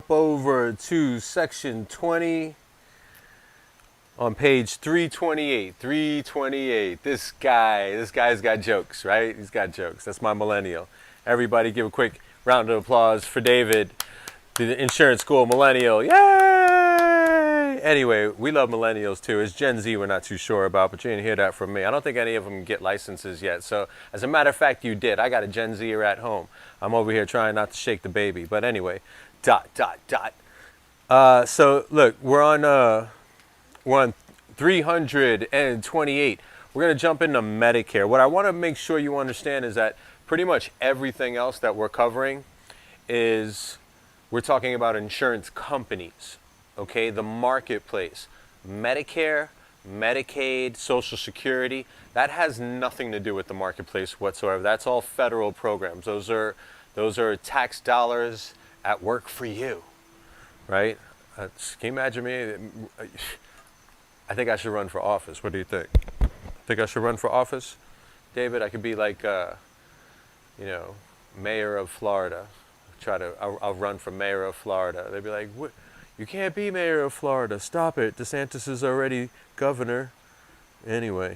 hop over to section 20 on page 328. 328. This guy's got jokes, right? He's got jokes. That's my millennial. Everybody give a quick round of applause for David, the insurance school millennial. Yay! Anyway, we love millennials too. It's Gen Z we're not too sure about, but you didn't hear that from me. I don't think any of them get licenses yet. So as a matter of fact, you did. I got a Gen Zer at home. I'm over here trying not to shake the baby. But anyway, ... So look, we're on 328. We're going to jump into Medicare. What I want to make sure you understand is that pretty much everything else that we're covering is we're talking about insurance companies, okay? The marketplace. Medicare, Medicaid, Social Security, that has nothing to do with the marketplace whatsoever. That's all federal programs. Those are tax dollars at work for you, right? Can you imagine me? I think I should run for office. What do you think? Think I should run for office? David, I could be like, mayor of Florida. I'll run for mayor of Florida. They'd be like, what? You can't be mayor of Florida. Stop it. DeSantis is already governor. Anyway.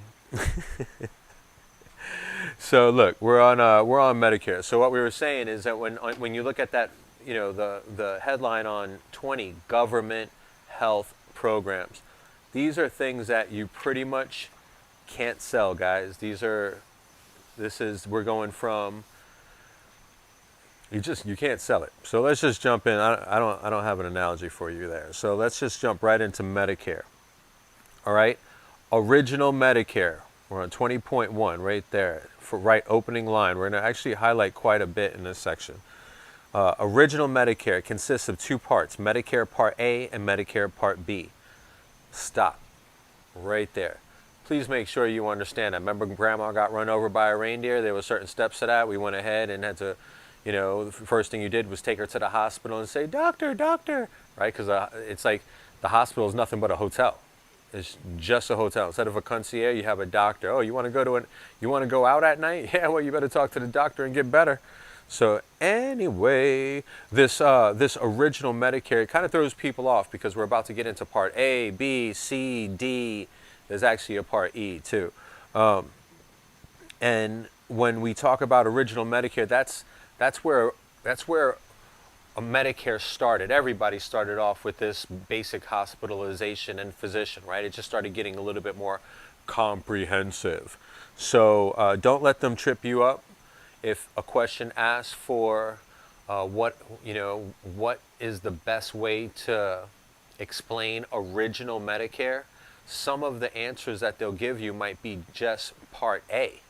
So look, we're on Medicare. So what we were saying is that when you look at that, the headline on 20, government health programs, these are things that you pretty much can't sell, guys. We're going from, you can't sell it. So let's just jump in. I don't have an analogy for you there. So let's just jump right into Medicare. All right. Original Medicare. We're on 20.1 right there for right opening line. We're going to actually highlight quite a bit in this section. Original Medicare consists of two parts, Medicare Part A and Medicare Part B. Stop right there. Please make sure you understand that. Remember Grandma got run over by a reindeer? There were certain steps to that. We went ahead and had to, the first thing you did was take her to the hospital and say, doctor, doctor, right? Because it's like the hospital is nothing but a hotel. It's just a hotel. Instead of a concierge, you have a doctor. Oh, you want to go out at night? Yeah, well, you better talk to the doctor and get better. So anyway, this original Medicare, it kind of throws people off because we're about to get into Part A, B, C, D. There's actually a Part E too. And when we talk about original Medicare, that's where a Medicare started. Everybody started off with this basic hospitalization and physician, right? It just started getting a little bit more comprehensive. So don't let them trip you up. If a question asks for what is the best way to explain original Medicare, some of the answers that they'll give you might be just Part A,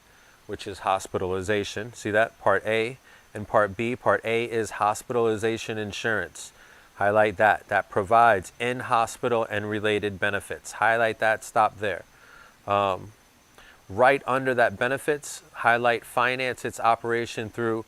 which is hospitalization. See that? Part A and Part B. Part A is hospitalization insurance. Highlight that. That provides in-hospital and related benefits. Highlight that. Stop there. Right under that benefits, highlight finance its operation through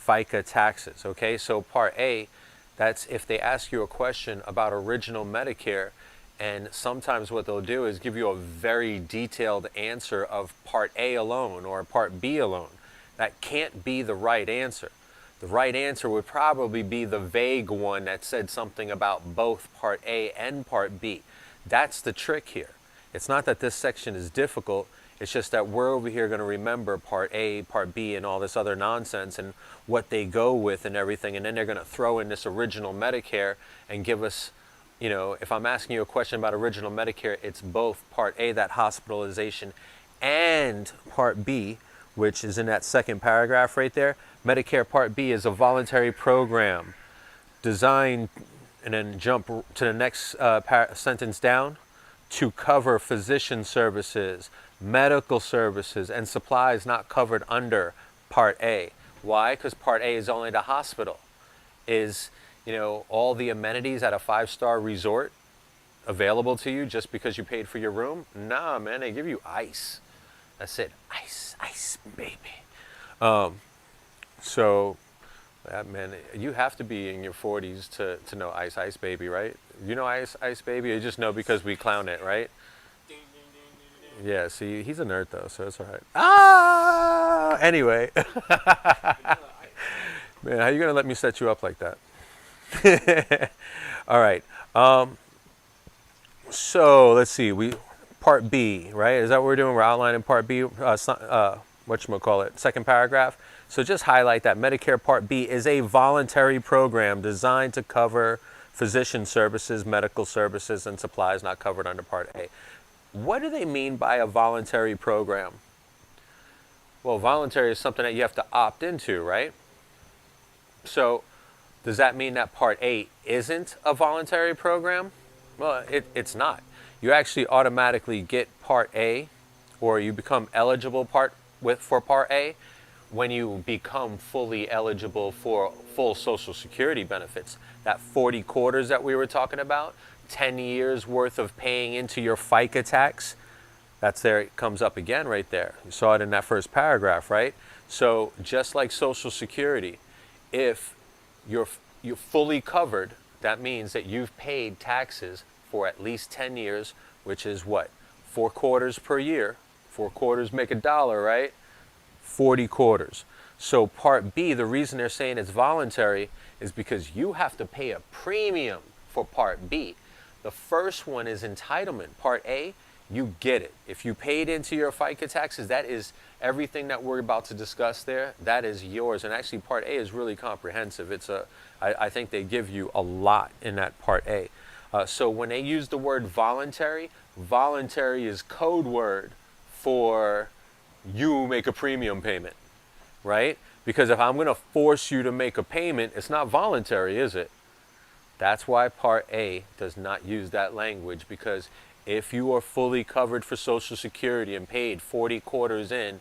FICA taxes. Okay, so Part A, that's if they ask you a question about original Medicare, and sometimes what they'll do is give you a very detailed answer of Part A alone or Part B alone. That can't be the right answer. The right answer would probably be the vague one that said something about both Part A and Part B. That's the trick here. It's not that this section is difficult. It's just that we're over here going to remember Part A, Part B, and all this other nonsense and what they go with and everything. And then they're going to throw in this original Medicare and give us, if I'm asking you a question about original Medicare, it's both Part A, that hospitalization, and Part B, which is in that second paragraph right there. Medicare Part B is a voluntary program designed, and then jump to the next sentence down, to cover physician services, medical services, and supplies not covered under Part A. Why? Because Part A is only the hospital. Is, all the amenities at a 5-star resort available to you just because you paid for your room? Nah, man, they give you ice. That's it. Ice, ice, baby. So, man, you have to be in your 40s to know Ice Ice Baby, right? You know Ice Ice Baby? You just know because we clown it, right? Yeah, see, he's a nerd though, so it's all right. Anyway. Man, how you going to let me set you up like that? All right. So let's see. Part B, right? Is that what we're doing? We're outlining Part B. Whatchamacallit, second paragraph. So just highlight that Medicare Part B is a voluntary program designed to cover physician services, medical services, and supplies not covered under Part A. What do they mean by a voluntary program? Well, voluntary is something that you have to opt into, right? So does that mean that Part A isn't a voluntary program? Well, it's not. You actually automatically get Part A, or you become eligible for Part A when you become fully eligible for full Social Security benefits. That 40 quarters that we were talking about, 10 years worth of paying into your FICA tax, that's there, it comes up again right there. You saw it in that first paragraph, right? So just like Social Security, if you're fully covered, that means that you've paid taxes for at least 10 years, which is what? 4 quarters per year. 4 quarters make $1, right? 40 quarters. So Part B, the reason they're saying it's voluntary is because you have to pay a premium for Part B. The first one is entitlement. Part A, you get it. If you paid into your FICA taxes, that is everything that we're about to discuss there, that is yours. And actually Part A is really comprehensive. I think they give you a lot in that Part A. So when they use the word voluntary, voluntary is code word for you make a premium payment, right? Because if I'm going to force you to make a payment, it's not voluntary, is it? That's why Part A does not use that language, because if you are fully covered for Social Security and paid 40 quarters in,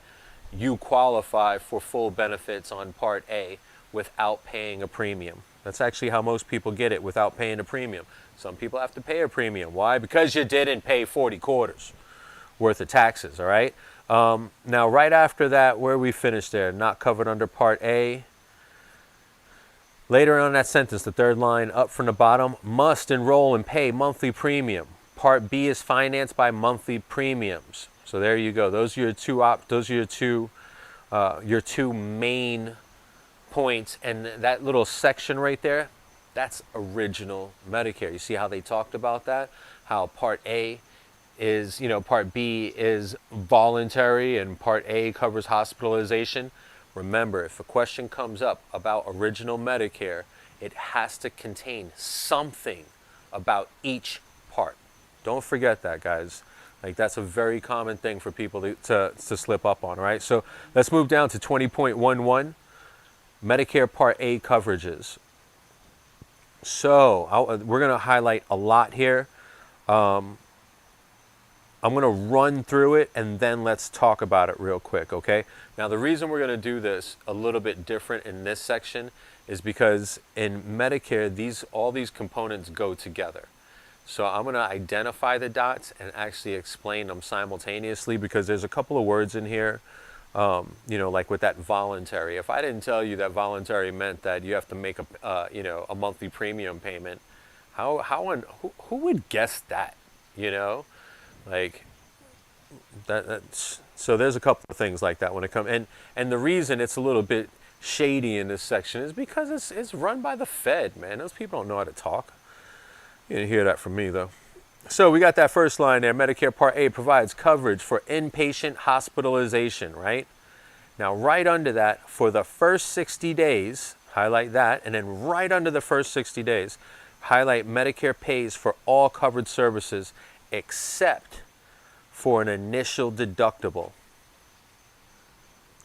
you qualify for full benefits on Part A without paying a premium. That's actually how most people get it, without paying a premium. Some people have to pay a premium. Why? Because you didn't pay 40 quarters worth of taxes, all right? Now, right after that, where we finished there, not covered under Part A. Later on in that sentence, the third line up from the bottom, must enroll and pay monthly premium. Part B is financed by monthly premiums. So there you go. Those are your two main points. And that little section right there, that's original Medicare. You see how they talked about that? How Part A is, Part B is voluntary and Part A covers hospitalization. Remember, if a question comes up about original Medicare, it has to contain something about each part. Don't forget that, guys. Like, that's a very common thing for people to slip up on, right? So let's move down to 20.11, Medicare Part A coverages. So we're going to highlight a lot here. I'm going to run through it and then let's talk about it real quick, okay? Now, the reason we're going to do this a little bit different in this section is because in Medicare, all these components go together. So I'm going to identify the dots and actually explain them simultaneously, because there's a couple of words in here, like with that voluntary. If I didn't tell you that voluntary meant that you have to make a monthly premium payment, who would guess that, Like that's so there's a couple of things like that when it comes, and the reason it's a little bit shady in this section is because it's run by the Fed, man. Those people don't know how to talk. You didn't hear that from me though. So we got that first line there. Medicare Part A provides coverage for inpatient hospitalization, right? Now right under that, for the first 60 days, highlight that, and then right under the first 60 days, highlight Medicare pays for all covered services except for an initial deductible.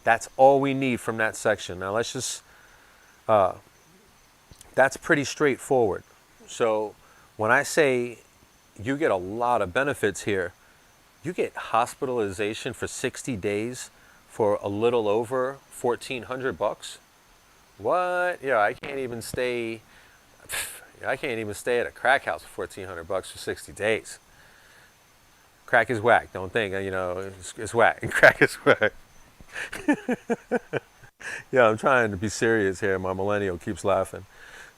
That's all we need from that section. Now let's just, that's pretty straightforward. So when I say you get a lot of benefits here, you get hospitalization for 60 days for a little over $1,400. What? Yeah, I can't even stay at a crack house for $1,400 for 60 days. Crack is whack. Don't think, it's whack. Crack is whack. Yeah, I'm trying to be serious here. My millennial keeps laughing.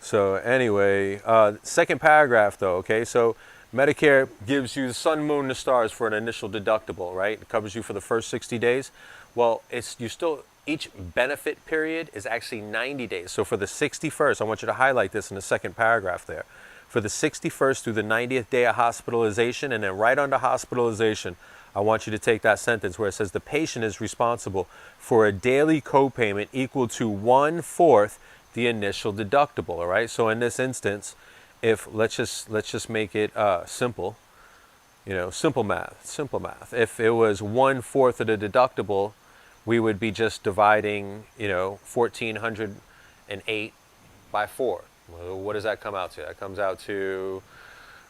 So anyway, second paragraph though, okay? So Medicare gives you the sun, moon, the stars for an initial deductible, right? It covers you for the first 60 days. Well, you still each benefit period is actually 90 days. So for the 61st, I want you to highlight this in the second paragraph there. For the 61st through the 90th day of hospitalization, and then right under hospitalization, I want you to take that sentence where it says the patient is responsible for a daily copayment equal to 1/4 the initial deductible. All right. So in this instance, if let's just make it simple, simple math. If it was 1/4 of the deductible, we would be just dividing, 1,408 by 4. Well, what does that come out to? That comes out to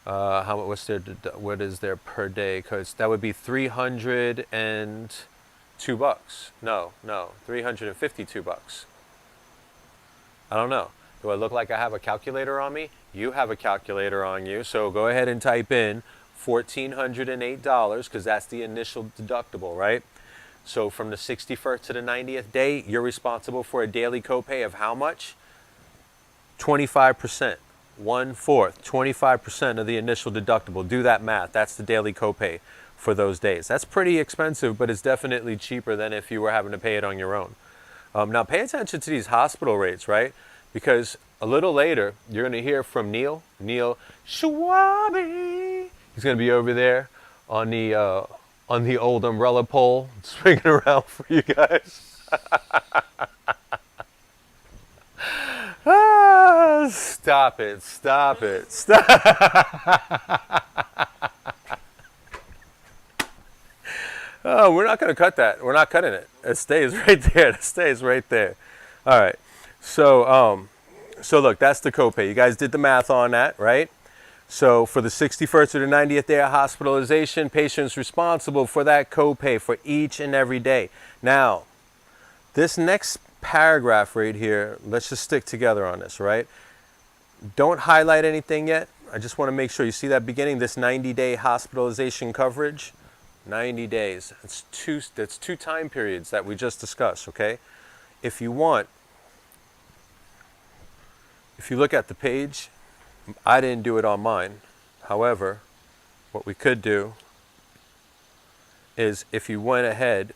what is their per day? Because that would be $302. No, $352. I don't know. Do I look like I have a calculator on me? You have a calculator on you, so go ahead and type in $1,408 because that's the initial deductible, right? So from the 61st to the 90th day, you're responsible for a daily copay of how much? 25%. 1/4, 25% of the initial deductible. Do that math. That's the daily copay for those days. That's pretty expensive, but it's definitely cheaper than if you were having to pay it on your own. Now pay attention to these hospital rates, right? Because a little later, you're going to hear from Neil Schwabi. He's going to be over there on the old umbrella pole, swinging around for you guys. Stop it. Oh, we're not going to cut that. We're not cutting it. It stays right there. It stays right there. All right. So look, that's the copay. You guys did the math on that, right? So for the 61st or the 90th day of hospitalization, patient's responsible for that copay for each and every day. Now, this next paragraph right here, let's just stick together on this, right? Don't highlight anything yet. I just want to make sure you see that beginning, this 90-day hospitalization coverage. 90 days. That's two time periods that we just discussed, okay? If you want, if you look at the page, I didn't do it on mine. However, what we could do is if you went ahead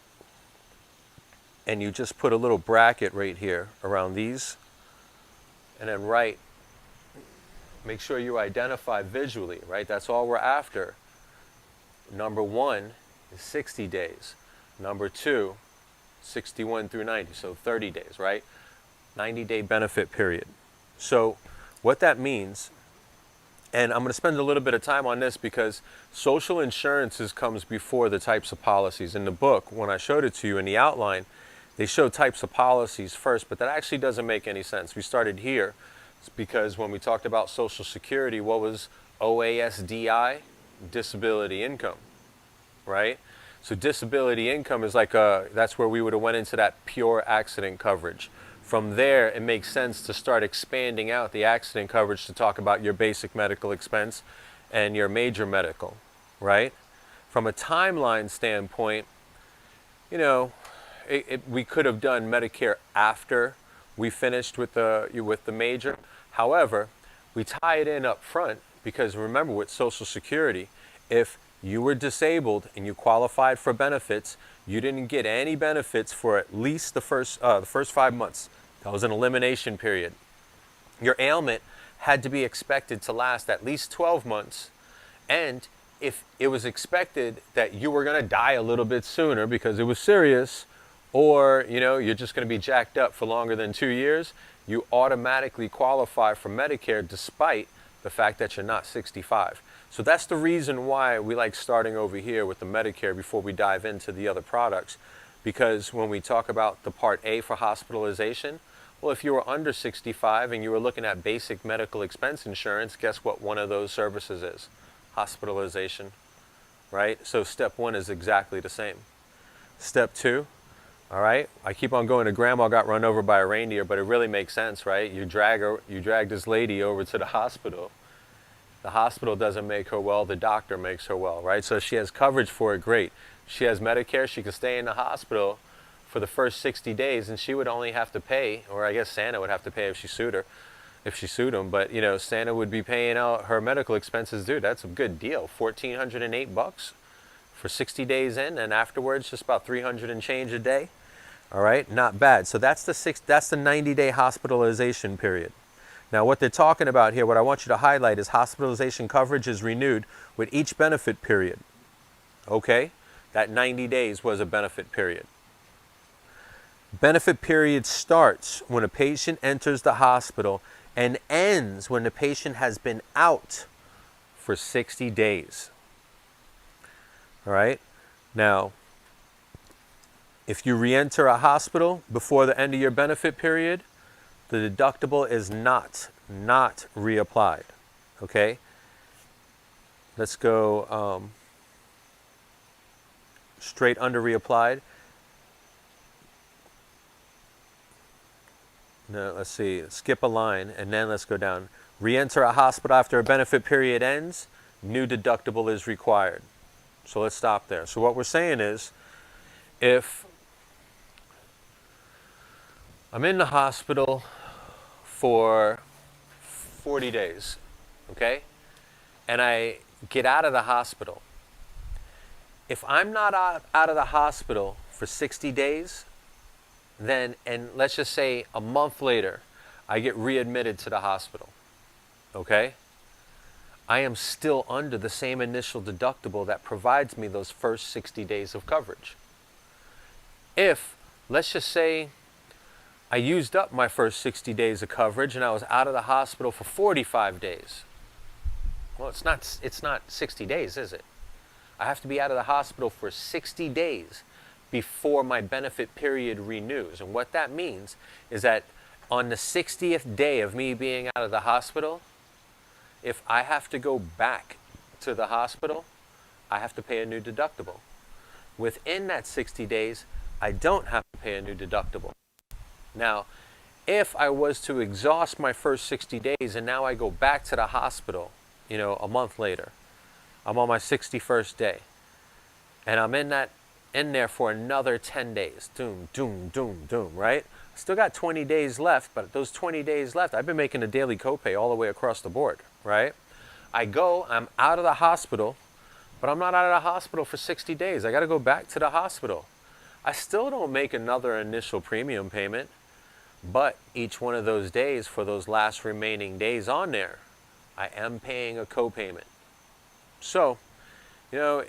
and you just put a little bracket right here around these, and then make sure you identify visually, right? That's all we're after. Number 1 is 60 days. Number 2, 61 through 90, so 30 days, right? 90-day benefit period. So what that means, and I'm going to spend a little bit of time on this because social insurances comes before the types of policies. In the book, when I showed it to you in the outline, they show types of policies first, but that actually doesn't make any sense. We started here because when we talked about Social Security, what was OASDI? Disability income, right? So disability income is like that's where we would have went into that pure accident coverage. From there, it makes sense to start expanding out the accident coverage to talk about your basic medical expense and your major medical, right? From a timeline standpoint, we could have done Medicare after we finished with the major. However, we tie it in up front because remember with Social Security, if you were disabled and you qualified for benefits, you didn't get any benefits for at least the first 5 months. That was an elimination period. Your ailment had to be expected to last at least 12 months. And if it was expected that you were going to die a little bit sooner because it was serious, or you're just going to be jacked up for longer than 2 years, you automatically qualify for Medicare despite the fact that you're not 65. So that's the reason why we like starting over here with the Medicare before we dive into the other products. Because when we talk about the Part A for hospitalization, well, if you were under 65 and you were looking at basic medical expense insurance, guess what one of those services is? Hospitalization, right? So step 1 is exactly the same. Step 2, all right, I keep on going to grandma got run over by a reindeer, but it really makes sense, right? You drag this lady over to the hospital. The hospital doesn't make her well, the doctor makes her well, right? So if she has coverage for it, great. She has Medicare, she can stay in the hospital for the first 60 days and she would only have to pay, or I guess Santa would have to pay if she sued him, but Santa would be paying out her medical expenses. Dude, that's a good deal. $1,408 for 60 days in, and afterwards just about 300 and change a day. All right, not bad. So that's the 90-day hospitalization period. Now what they're talking about here, what I want you to highlight is hospitalization coverage is renewed with each benefit period. Okay? That 90 days was a benefit period. Benefit period starts when a patient enters the hospital and ends when the patient has been out for 60 days. All right? Now, if you re-enter a hospital before the end of your benefit period, the deductible is not reapplied. Okay? Let's go straight under reapplied. No, let's see, skip a line and then let's go down. Re-enter a hospital after a benefit period ends, new deductible is required. So let's stop there. So what we're saying is, if I'm in the hospital for 40 days, okay, and I get out of the hospital, if I'm not out of the hospital for 60 days, then, and let's just say a month later, I get readmitted to the hospital, okay? I am still under the same initial deductible that provides me those first 60 days of coverage. If, let's just say, I used up my first 60 days of coverage and I was out of the hospital for 45 days. Well, it's not 60 days, is it? I have to be out of the hospital for 60 days before my benefit period renews. And what that means is that on the 60th day of me being out of the hospital, if I have to go back to the hospital, I have to pay a new deductible. Within that 60 days, I don't have to pay a new deductible. Now, if I was to exhaust my first 60 days and now I go back to the hospital, you know, a month later, I'm on my 61st day, and I'm in there for another 10 days. Doom, doom, doom, doom, right? Still got 20 days left, but those 20 days left, I've been making a daily copay all the way across the board, right? I'm out of the hospital, but I'm not out of the hospital for 60 days. I got to go back to the hospital. I still don't make another initial premium payment, but each one of those days, for those last remaining days on there, I am paying a copayment. So, you know,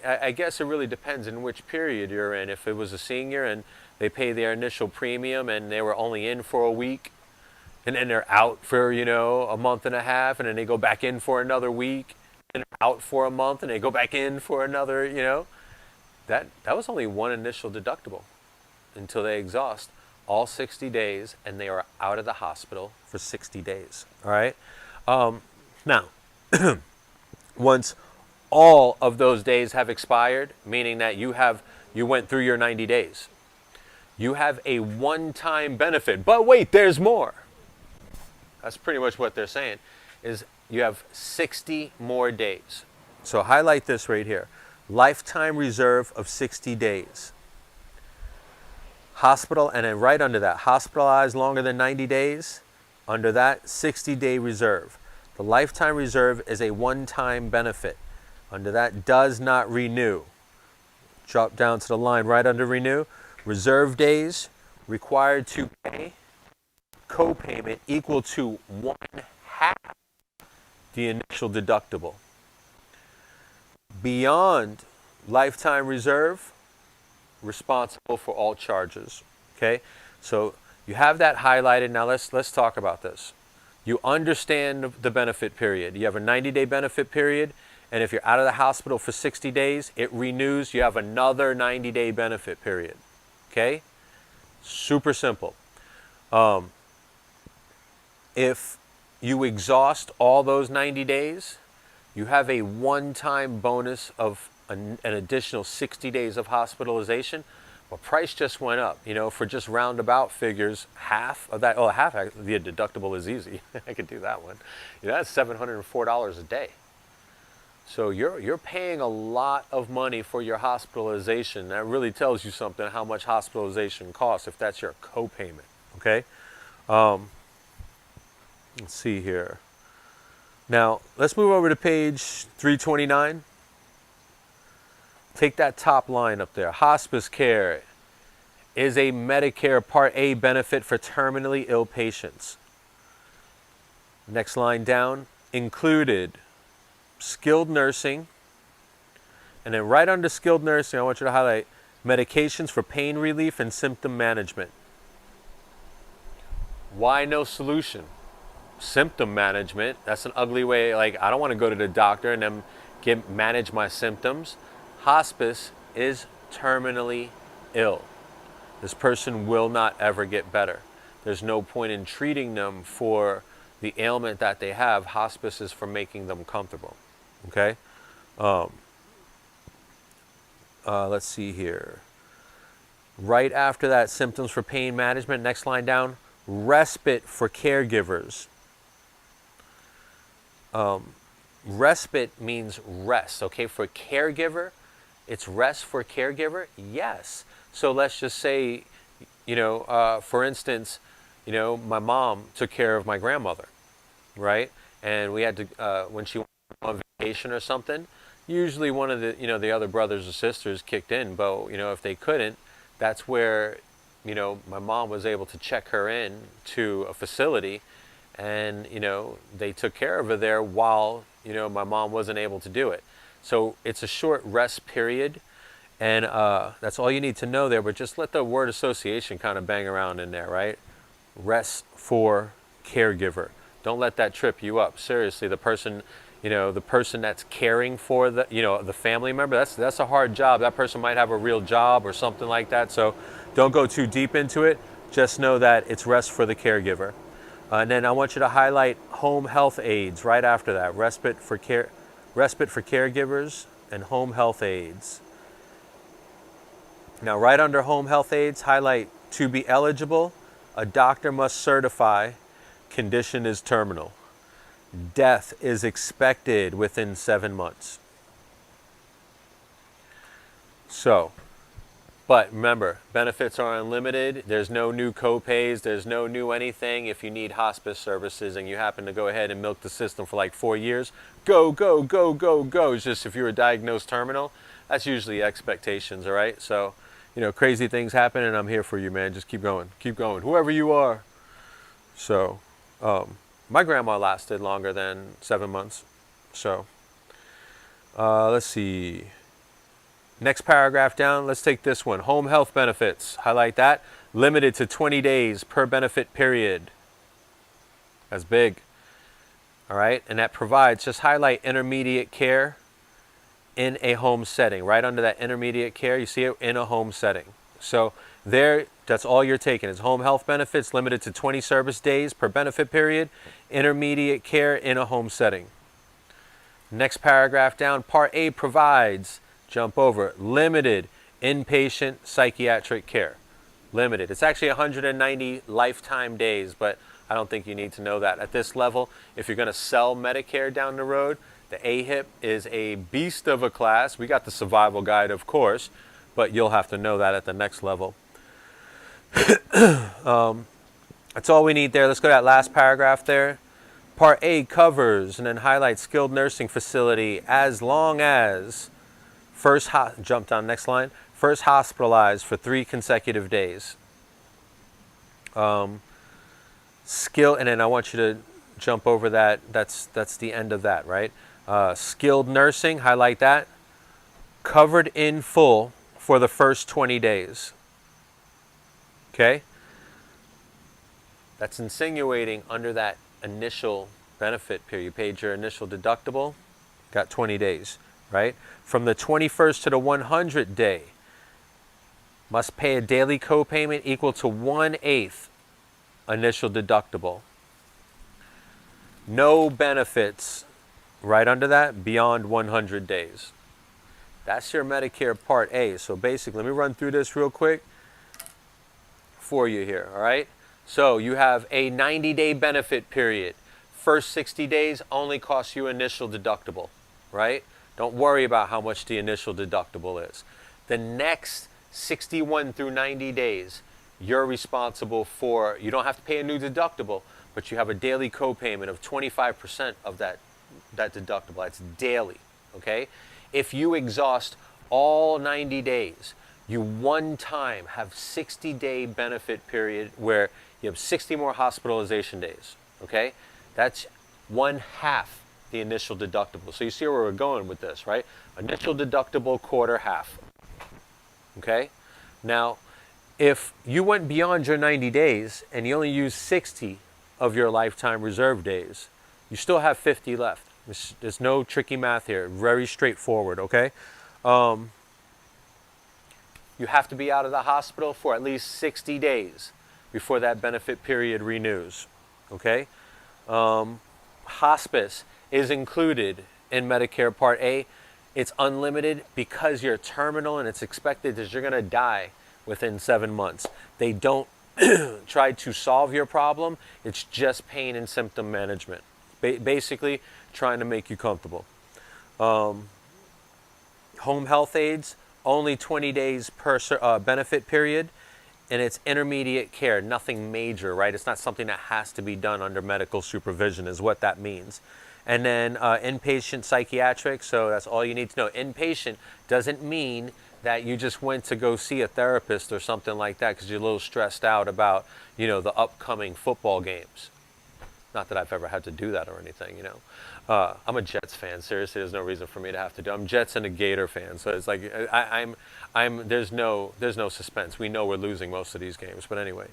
I guess it really depends in which period you're in. If it was a senior and they pay their initial premium and they were only in for a week, and then they're out for, you know, a month and a half, and then they go back in for another week, and they're out for a month, and they go back in for another, you know, that was only one initial deductible until they exhaust all 60 days and they are out of the hospital for 60 days. All right? Now, once all of those days have expired, meaning that you went through your 90 days, you have a one-time benefit. But wait, there's more. That's pretty much what they're saying, is you have 60 more days. So highlight this right here. Lifetime reserve of 60 days. Hospital, and then right under that, hospitalized longer than 90 days, under that, 60-day reserve. The lifetime reserve is a one-time benefit. Under that, does not renew. Drop down to the line right under renew. Reserve days required to pay co-payment equal to 1/2 the initial deductible. Beyond lifetime reserve, responsible for all charges. Okay, so you have that highlighted. Now let's talk about this. You understand the benefit period. You have a 90-day benefit period, and if you're out of the hospital for 60 days, it renews. You have another 90-day benefit period. Okay, super simple. If you exhaust all those 90 days, you have a one-time bonus of an additional 60 days of hospitalization. Well, price just went up, you know, for just roundabout figures, half of that. Oh, half the deductible is easy. I could do that one. You know, that's $704 a day. So you're paying a lot of money for your hospitalization. That really tells you something, how much hospitalization costs, if that's your co-payment. Okay. Let's see here. Now, let's move over to page 329. Take that top line up there. Hospice care is a Medicare Part A benefit for terminally ill patients. Next line down, included skilled nursing. And then right under skilled nursing, I want you to highlight medications for pain relief and symptom management. Why no solution? Symptom management, that's an ugly way. Like, I don't want to go to the doctor and then manage my symptoms. Hospice is terminally ill. This person will not ever get better. There's no point in treating them for the ailment that they have. Hospice is for making them comfortable. Okay? Let's see here. Right after that, symptoms for pain management. Next line down, respite for caregivers. Respite means rest. Okay, for caregiver, it's rest for caregiver. Yes. So let's just say, for instance, my mom took care of my grandmother, right? And we had to, when she went on vacation or something, usually one of the other brothers or sisters kicked in, but, if they couldn't, that's where, my mom was able to check her in to a facility, and, they took care of her there while, my mom wasn't able to do it. So it's a short rest period. And that's all you need to know there, but just let the word association kind of bang around in there, right? Rest for caregiver. Don't let that trip you up. Seriously, the person that's caring for the family member, that's a hard job. That person might have a real job or something like that. So don't go too deep into it. Just know that it's rest for the caregiver. And then I want you to highlight home health aides right after that. Respite for caregivers and home health aides. Now, right under home health aides, highlight to be eligible, a doctor must certify condition is terminal. Death is expected within 7 months. So, but remember, benefits are unlimited. There's no new co-pays. There's no new anything. If you need hospice services and you happen to go ahead and milk the system for like 4 years, go, go, go, go, go. It's just if you were diagnosed terminal, that's usually expectations, all right? So, crazy things happen, and I'm here for you, man. Just keep going, whoever you are. So, my grandma lasted longer than 7 months. So, let's see. Next paragraph down, let's take this one. Home health benefits, highlight that. Limited to 20 days per benefit period. That's big. All right, and that provides, just highlight intermediate care in a home setting. Right under that intermediate care, you see it, in a home setting. So there, that's all you're taking is home health benefits, limited to 20 service days per benefit period, intermediate care in a home setting. Next paragraph down, Part A provides, jump over, limited inpatient psychiatric care. Limited. It's actually 190 lifetime days, but I don't think you need to know that. At this level, if you're going to sell Medicare down the road, the AHIP is a beast of a class. We got the survival guide, of course, but you'll have to know that at the next level. That's all we need there. Let's go to that last paragraph there. Part A covers and then highlights skilled nursing facility as long as jump down, next line. First hospitalized for 3 consecutive days. Skill, and then I want you to jump over that. That's the end of that, right? Skilled nursing, highlight that. Covered in full for the first 20 days. Okay? That's insinuating under that initial benefit period. You paid your initial deductible, got 20 days, right? From the 21st to the 100th day, must pay a daily copayment equal to 1/8 initial deductible. No benefits right under that beyond 100 days. That's your Medicare Part A. So basically, let me run through this real quick for you here, all right? So you have a 90-day benefit period. First 60 days only costs you initial deductible, right? Don't worry about how much the initial deductible is. The next 61 through 90 days, you're responsible for, you don't have to pay a new deductible, but you have a daily copayment of 25% of that deductible. That's daily, okay? If you exhaust all 90 days you one time have 60-day benefit period where you have 60 more hospitalization days, okay? That's one half the initial deductible. So you see where we're going with this, right? Initial deductible, quarter, half, okay? Now, if you went beyond your 90 days and you only used 60 of your lifetime reserve days, you still have 50 left. There's no tricky math here. Very straightforward, okay? You have to be out of the hospital for at least 60 days before that benefit period renews, okay? Hospice is included in Medicare Part A. It's unlimited because you're terminal and it's expected that you're going to die within 7 months. They don't try to solve your problem. It's just pain and symptom management. Basically trying to make you comfortable. Home health aides, only 20 days per benefit period, and it's intermediate care, nothing major, right? It's not something that has to be done under medical supervision is what that means. And then inpatient psychiatric, so that's all you need to know. Inpatient doesn't mean that you just went to go see a therapist or something like that because you're a little stressed out about, you know, the upcoming football games. Not that I've ever had to do that or anything, you know. I'm a Jets fan. Seriously, there's no reason for me to have to do. I'm Jets and a Gator fan, so it's like there's no suspense. We know we're losing most of these games, but anyway,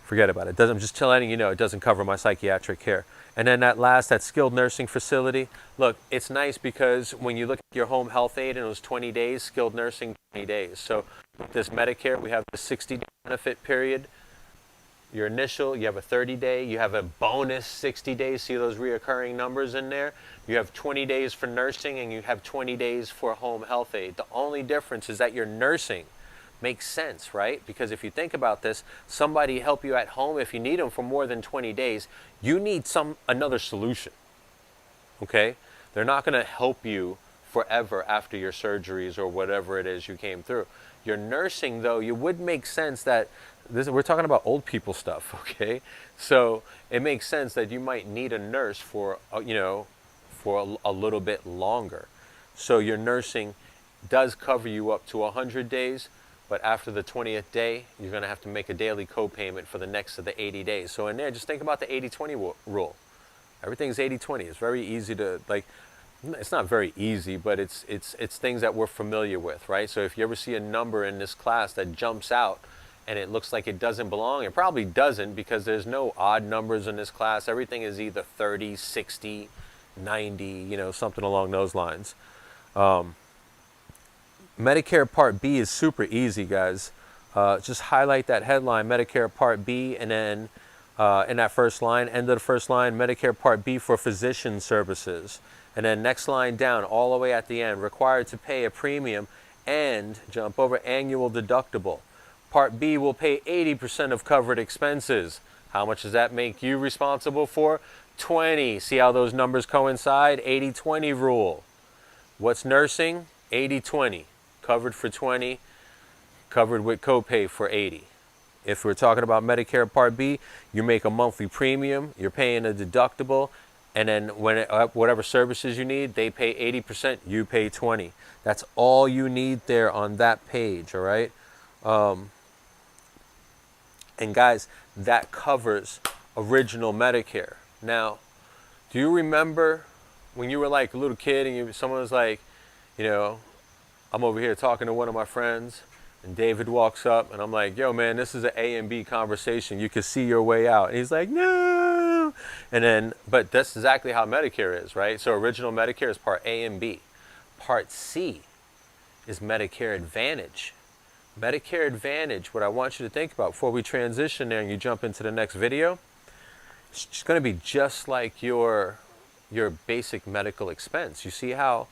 forget about it. I'm just letting you know it doesn't cover my psychiatric care. And then that skilled nursing facility. Look, it's nice because when you look at your home health aid and it was 20 days, skilled nursing 20 days. So with this Medicare, we have the 60-day benefit period. Your initial, you have a 30-day, you have a bonus 60 days. See those reoccurring numbers in there? You have 20 days for nursing and you have 20 days for home health aid. The only difference is that your nursing makes sense, right? Because if you think about this, somebody help you at home. If you need them for more than 20 days, you need another solution, okay? They're not going to help you forever after your surgeries or whatever it is you came through. Your nursing, though, you would make sense that we're talking about old people stuff, okay? So it makes sense that you might need a nurse for a little bit longer. So your nursing does cover you up to 100 days, but after the 20th day, you're going to have to make a daily co-payment for the next of the 80 days. So in there, just think about the 80-20 rule. Everything's 80-20. It's very easy to, like, it's not very easy, but it's things that we're familiar with, right? So if you ever see a number in this class that jumps out and it looks like it doesn't belong, it probably doesn't because there's no odd numbers in this class. Everything is either 30, 60, 90, you know, something along those lines. Medicare Part B is super easy, guys. Just highlight that headline, Medicare Part B, and then in that first line, end of the first line, Medicare Part B for physician services. And then next line down, all the way at the end, required to pay a premium and jump over annual deductible. Part B will pay 80% of covered expenses. How much does that make you responsible for? 20. See how those numbers coincide? 80-20 rule. What's nursing? 80-20. Covered for 20, covered with copay for 80. If we're talking about Medicare Part B, you make a monthly premium, you're paying a deductible, and then whatever services you need, they pay 80%, you pay 20. That's all you need there on that page, all right? And guys, that covers original Medicare. Now, do you remember when you were like a little kid and someone was like, you know, I'm over here talking to one of my friends and David walks up and I'm like, yo man, this is an A and B conversation. You can see your way out. And he's like, no. And then, but that's exactly how Medicare is, right? So original Medicare is Part A and B. Part C is Medicare Advantage. Medicare Advantage, what I want you to think about before we transition there and you jump into the next video, it's just going to be just like your basic medical expense. You see how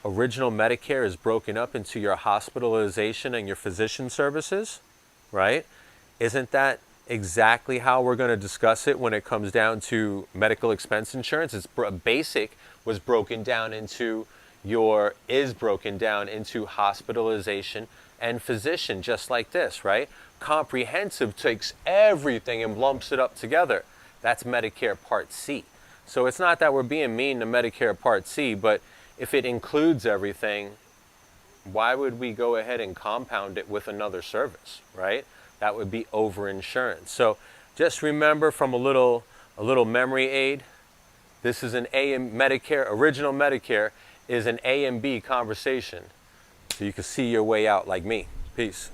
original Medicare is broken up into your hospitalization and your physician services, right? Isn't that exactly how we're going to discuss it when it comes down to medical expense insurance? It's basic was broken down into hospitalization and physician, just like this, right? Comprehensive takes everything and lumps it up together. That's Medicare Part C. So it's not that we're being mean to Medicare Part C, but if it includes everything, why would we go ahead and compound it with another service, right? That would be overinsurance. So just remember, from a little memory aid, this is an A and Medicare, original Medicare is an A and B conversation. So you can see your way out like me. Peace.